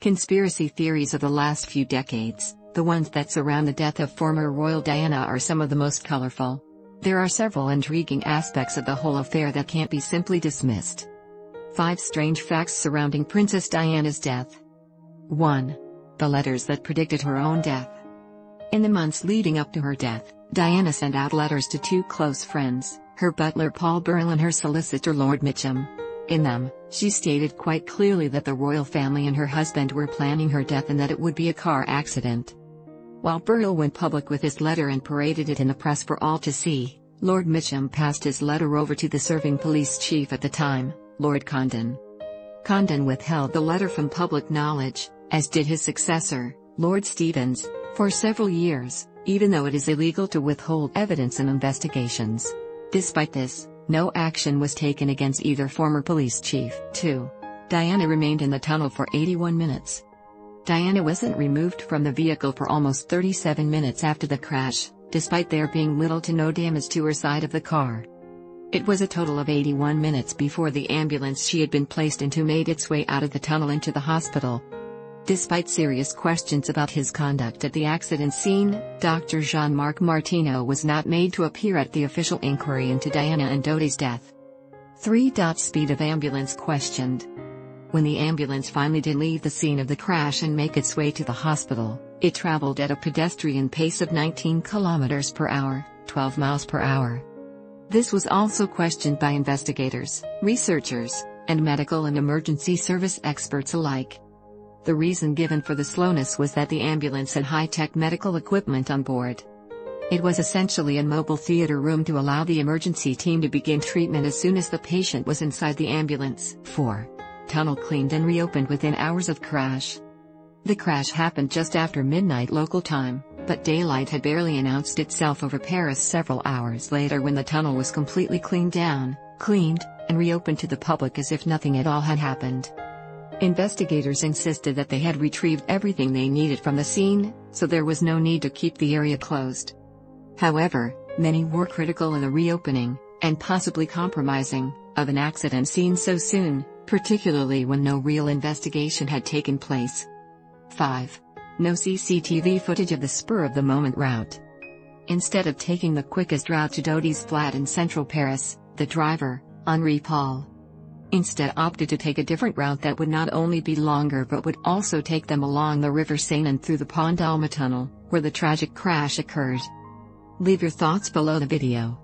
Conspiracy theories of the last few decades, the ones that surround the death of former royal Diana, are some of the most colorful. There are several intriguing aspects of the whole affair that can't be simply dismissed. 5 strange facts surrounding Princess Diana's death. 1. The letters that predicted her own death. In the months leading up to her death, Diana sent out letters to 2 close friends, her butler Paul Burrell and her solicitor Lord Mitcham. In them, she stated quite clearly that the royal family and her husband were planning her death and that it would be a car accident. While Burrell went public with his letter and paraded it in the press for all to see, Lord Mitcham passed his letter over to the serving police chief at the time, Lord Condon. Condon withheld the letter from public knowledge, as did his successor, Lord Stevens, for several years, even though it is illegal to withhold evidence in investigations. Despite this, no action was taken against either former police chief. 2. Diana remained in the tunnel for 81 minutes. Diana wasn't removed from the vehicle for almost 37 minutes after the crash, despite there being little to no damage to her side of the car. It was a total of 81 minutes before the ambulance she had been placed into made its way out of the tunnel into the hospital. Despite serious questions about his conduct at the accident scene, Dr. Jean-Marc Martineau was not made to appear at the official inquiry into Diana and Dodi's death. 3. Speed of ambulance questioned. When the ambulance finally did leave the scene of the crash and make its way to the hospital, it traveled at a pedestrian pace of 19 km per hour, 12 miles per hour. This was also questioned by investigators, researchers, and medical and emergency service experts alike. The reason given for the slowness was that the ambulance had high-tech medical equipment on board. It was essentially a mobile theater room to allow the emergency team to begin treatment as soon as the patient was inside the ambulance. 4. Tunnel cleaned and reopened within hours of crash. The crash happened just after midnight local time, but daylight had barely announced itself over Paris several hours later when the tunnel was completely cleaned down, cleaned, and reopened to the public as if nothing at all had happened. Investigators insisted that they had retrieved everything they needed from the scene, so there was no need to keep the area closed. However, many were critical of the reopening, and possibly compromising, of an accident scene so soon, particularly when no real investigation had taken place. 5. No CCTV footage of the spur-of-the-moment route. Instead of taking the quickest route to Dodi's flat in central Paris, the driver, Henri Paul, instead opted to take a different route that would not only be longer but would also take them along the River Seine and through the Pont d'Alma tunnel, where the tragic crash occurred. Leave your thoughts below the video.